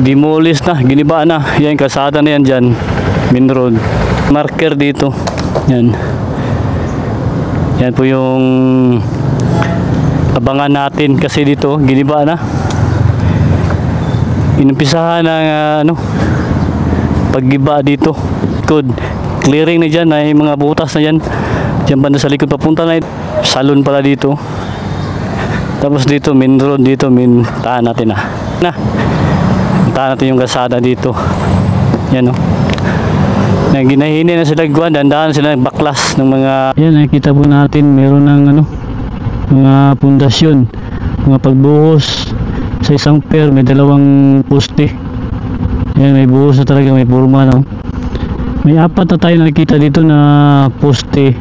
demolish na, giniba na. Yan, kalsada na yan dyan, main road. Marker dito, yan. Yan po yung abangan natin kasi dito giniba na. Inumpisahan ng paggiba dito. Clearing na dyan, ay mga butas na dyan. Dyan banda sa likod papunta na salon pala dito. Tapos dito main road, dito tahan natin tahan natin yung kalsada dito. Yan ginahini na sila guwan, dandahan sila baklas ng mga yan. Nakikita po natin meron ng mga pundasyon, mga pagbuhos sa isang pair, may dalawang poste. Yan, may buhos na talaga, may forma may apat na tayo nakikita dito na poste.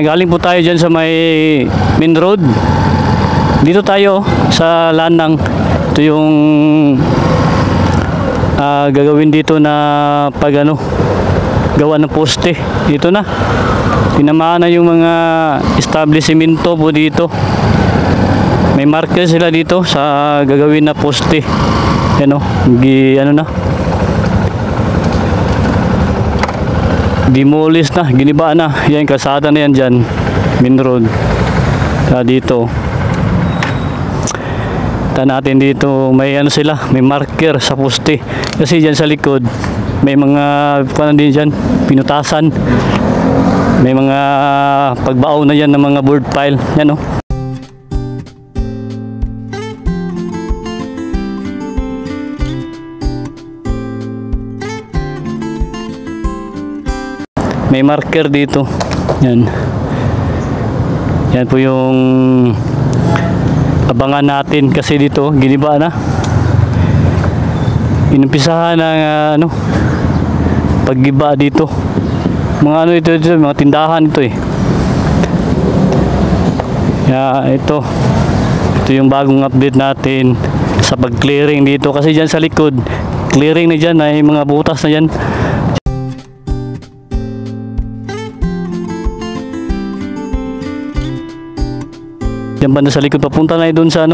Galing po tayo dyan sa may main road. Dito tayo sa Lanang. Ito yung gagawin dito na gawa ng poste. Dito na. Tinamaan na yung mga establishmento po dito. May marker sila dito sa gagawin na poste. Yan demolish na, giniba na. Yan, kalsada na yan dyan, main road. Dito natin dito may sila, may marker sa poste. Kasi dyan sa likod may mga din dyan, pinutasan. May mga pagbaon na yan ng mga board pile. Yan may marker dito. Yan po yung abangan natin kasi dito giniba na. Inumpisahan ng paggiba dito. Mga ito, mga tindahan ito ito yung bagong update natin sa pag-clearing dito kasi dyan sa likod clearing na dyan, ay mga butas na dyan. Yan banda sa likod papunta na doon sa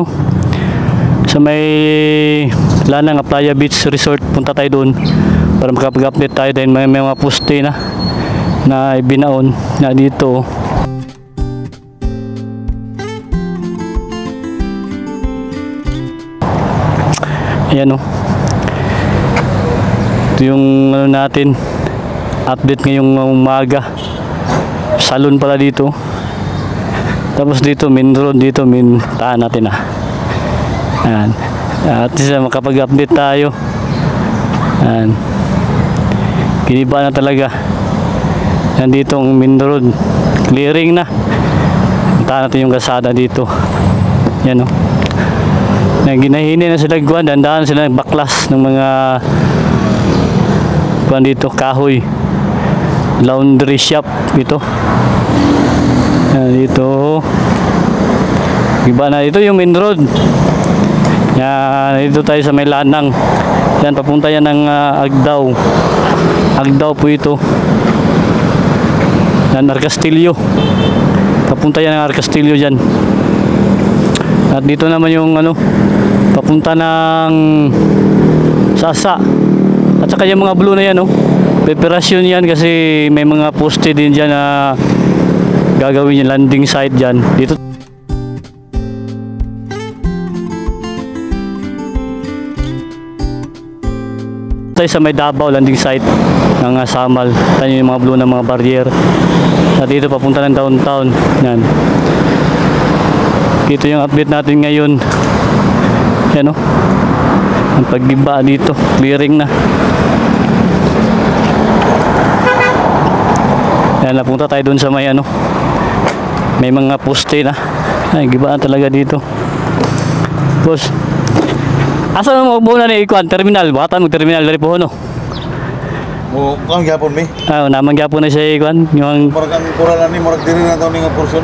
sa may Lanang Playa Beach Resort. Punta tayo doon para makapag-update tayo dahil may mga poste na ibinaon na dito. Ayan ito yung natin update ngayong umaga. Salon pala dito. Tapos dito main road, dito tahan natin Ayan. At least makapag-update tayo. Ayan. Giniba na talaga. Yan dito ang main road. Clearing na. Tahan natin yung kalsada dito. Yan ginahini na sila guwan, dandahan sila baklas ng mga guwan dito, kahoy. Laundry shop dito. Dito iba na, ito yung main road. Yan, dito tayo sa may Lanang. Yan, papunta yan ng Agdao po ito. Yan, Arcastillo. Papunta yan ng Arcastillo dyan. At dito naman yung papunta ng Sasa. At saka yung mga blue na yan preparasyon yan kasi may mga poste din dyan na gagawin yung landing site dyan. Dito tayo sa may Davao landing site ng Samal. Tayo yung mga blue na mga barrier. At dito papunta ng downtown. Yan. Ito yung update natin ngayon. Yan o. Ang paggiba dito. Clearing na. Yan, napunta tayo dun sa may ano. May mga poste na. Ay, gibaan talaga dito. Boss. Asa mo muna ni Ikuan? Terminal. Baka mag-terminal dari po, no? O, kang gyapon mi? Namang gyapon na siya Ikuan. Yung... Murag ang kuralan ni, murag diri na taon nga portion.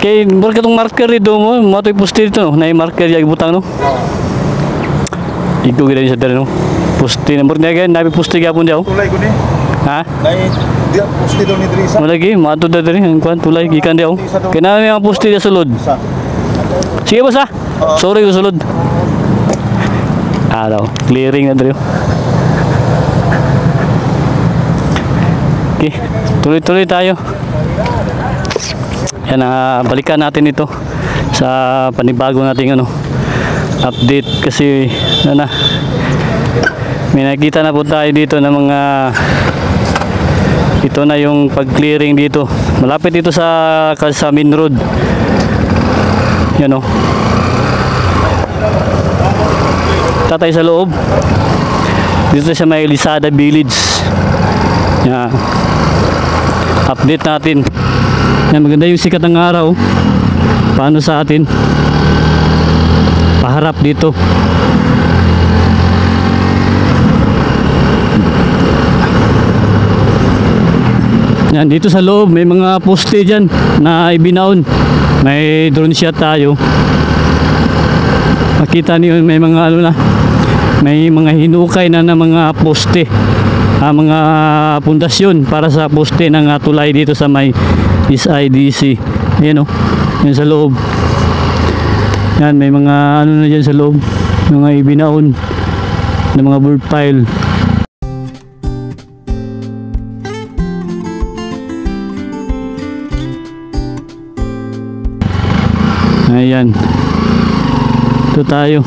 Kay, murag itong marker dito mo. Mato'y poste dito, no? Na yung marker yung butang, no? Iko gila sa dari, no? Poste na. Murag na yan. Nabi poste gyapon diyaw. Tulay ko ni. Ha? Nay, dia poste daw ni diri isa. Malagi, matod na dari. Ang kuan, tulay. Gikan diyaw. Kaya namin ang poste na sulod. Isa. Sige boss ha. Sorry ko sulod. Daw. Clearing na dito. Okay. Tuloy-tuloy tayo. Yan, balikan natin ito sa panibago nating ano, update kasi ano na. May nakita na po tayo dito ng mga ito na yung pag-clearing dito. Malapit dito sa main road. Yan o. Tatay sa loob. Dito sa may Lisada Village. Yan. Update natin. Yan, maganda yung sikat ng araw. Paano sa atin? Paharap dito. Yan, dito sa loob may mga poste dyan na ibinaon. May drone shot tayo. Makita niyo may mga ano na, may mga hinukay na mga poste, mga pundasyon para sa poste ng tulay dito sa may SIDC. Ayan o, yan sa loob. Yan, may mga ano na dyan sa loob, mga ibinaon na mga board pile. Ayan. Ito tayo.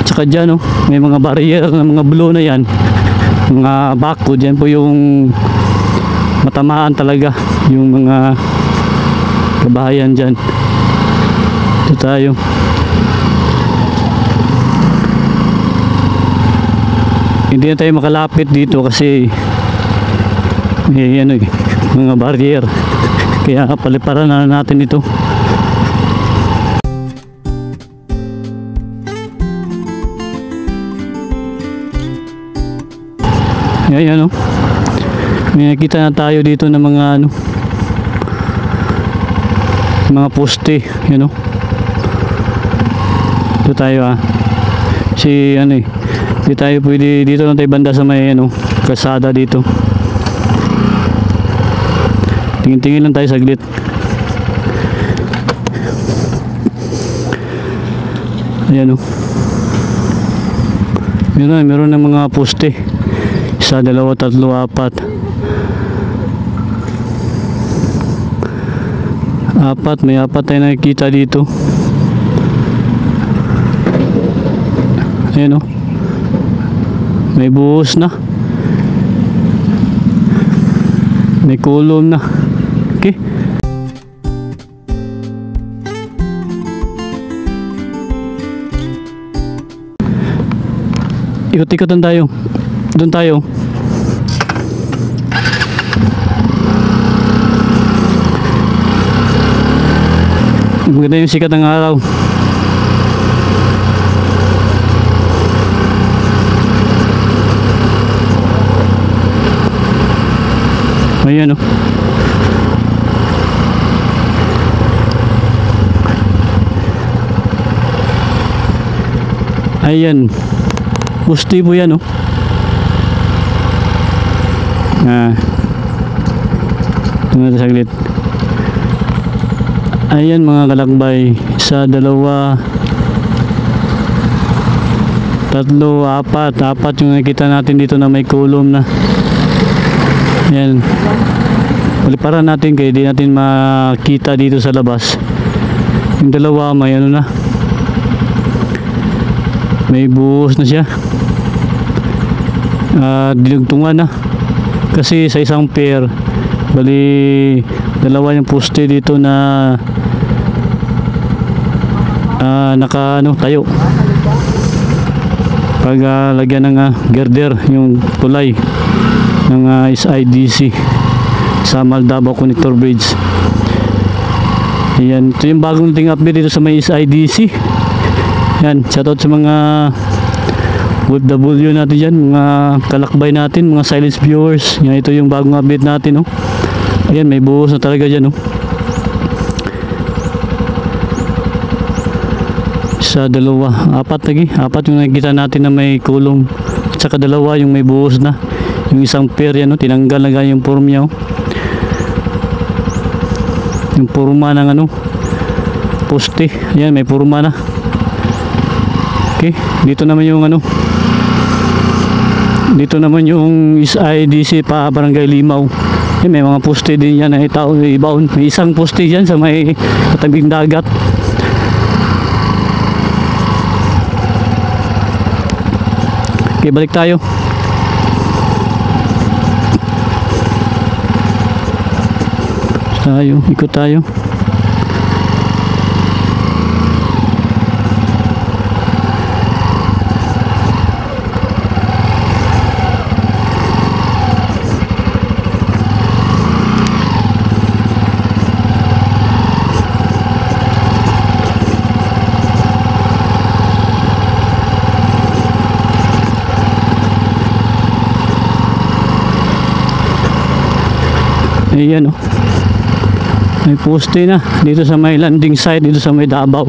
Tsaka dyan oh, may mga barrier na mga blue na yan. Mga bako dyan po yung matamaan talaga yung mga kabahayan dyan. Ito tayo. Hindi na tayo makalapit dito kasi may ano, mga barrier. Kaya paliparan na natin ito. Ayan o. May nakita na tayo dito ng mga ano, mga poste. Ayan o. Dito tayo si ano di tayo pwede dito lang tayo banda sa may ano, kalsada dito. Tingin-tingin lang tayo saglit. Ayan o. Meron ng mga poste. 1, 2, 3, 4. 4, may 4 tayo nakikita dito. Ayan o. May buhos na. May kulom na. Okay. Ikot-ikotan tayo. Doon tayo. Maganda yung sikat ng araw. Ayan o. Ayan. Pusti po yan o. Tingnan natin saglit. Ayan mga kalakbay, 1, 2, 3, 4 yung nakita natin dito na may kulom na. Ayan, paliparan natin kaya di natin makita dito sa labas. Yung dalawa may ano na, may buhos na siya. dinugtungan na. Kasi sa isang pair, bali dalawa yung poste dito na naka tayo. Pag lagyan ng girder yung tulay ng SIDC sa Davao Connector Bridge. Yan, ito yung bagong ting update dito sa may SIDC. Yan, shoutout sa mga OFW natin dyan, mga kalakbay natin, mga silence viewers. Yan, ito yung bagong update natin, no. Ayan, may buhos na talaga dyan, no. Isa, dalawa, apat lagi. Apat yung nakikita natin na may kulong. At saka dalawa yung may buhos na. Yung isang pair yan, no, tinanggal na yung form niya, oh. Yung purma ng poste. Ayan, may purma na. Okay, dito naman yung dito naman yung SIDC pa Barangay Limaw. Ayan, may mga poste din yan na itao ibaon. May isang poste dyan sa may katabing dagat. Okay, balik tayo. Ikot tayo. Ayan, oh. May poste na dito sa may landing site dito sa may Davao.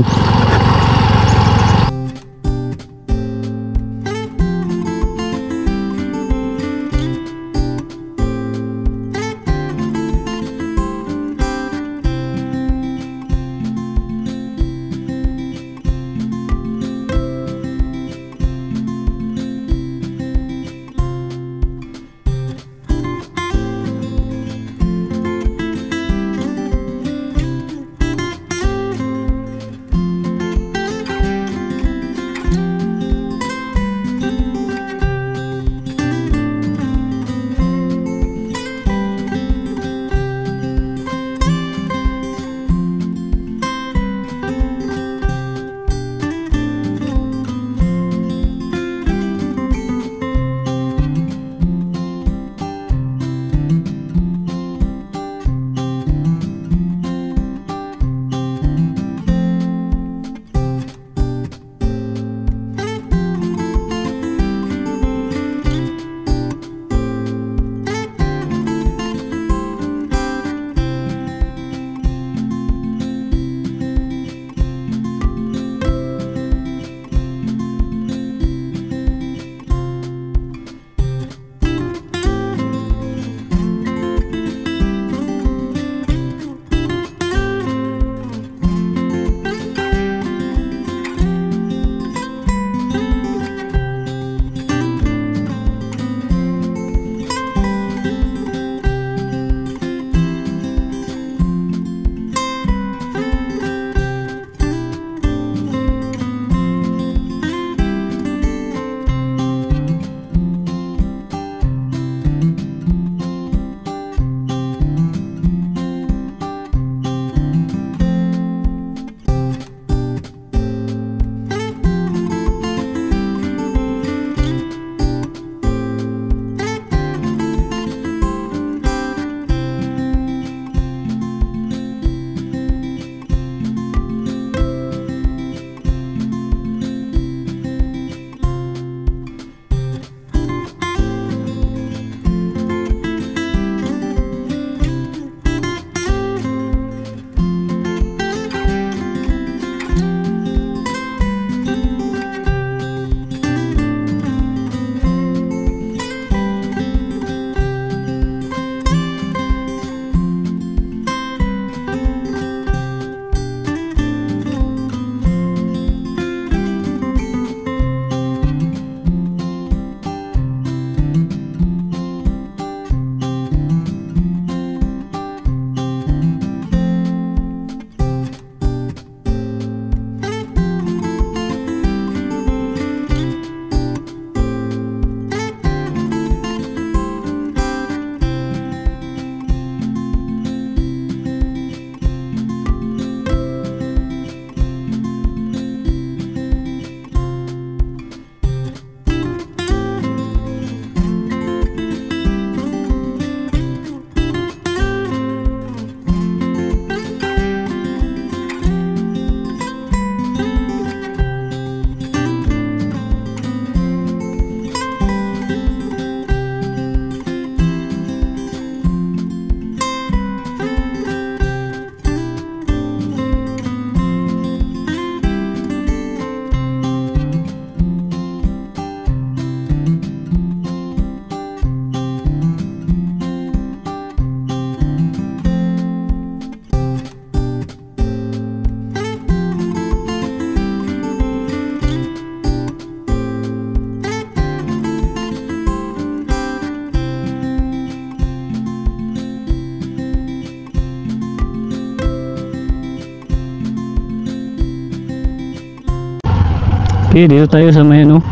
Okay, dito tayo sa may ano,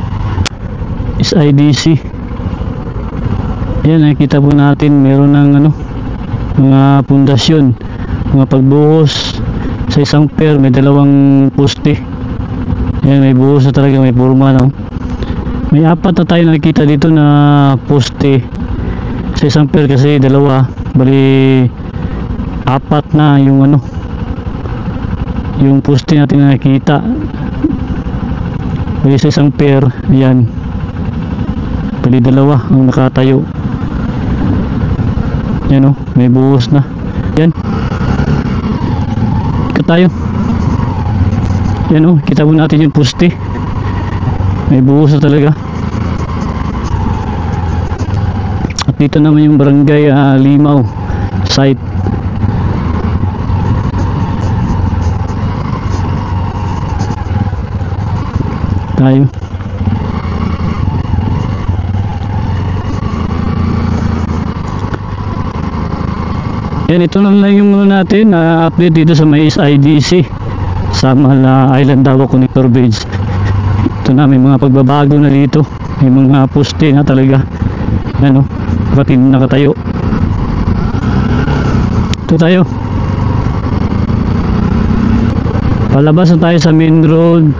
SIDC. Yan, nakikita po natin meron ng ano, mga pundasyon, mga pagbuhos sa isang pair, may dalawang poste. Yan, may buhos na talaga, may forma, no? May apat na tayo nakikita dito na poste sa isang pair kasi dalawa, bali apat na yung ano, yung poste natin na nakikita. Bali sa isang pair, yan, bali dalawa ang nakatayo. Yan, may buhos na. Yan, tayo. Yan, kita mo natin yung poste, may buhos na talaga. At dito naman yung barangay Limaw site. Tayo. Yan, ito na lang yung natin na update dito sa may SIDC sa Island Davao Connector Bridge. Ito na, may mga pagbabago na dito, may mga poste na talaga. Yan, pati nakatayo. Ito tayo, palabas na tayo sa main road.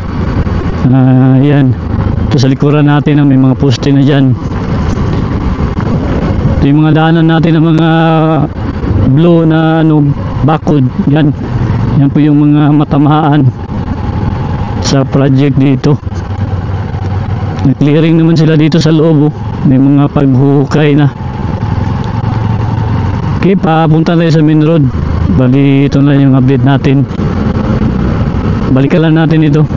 Yan, ito sa likuran natin may mga poste na dyan. Ito yung mga daanan natin ng mga blue na ano, bakod. Yan, yan po yung mga matamaan sa project dito. Clearing naman sila dito sa loob, may mga paghukay na. Okay, papunta tayo sa main road. Bali, ito na yung update natin. Balikan lang natin ito.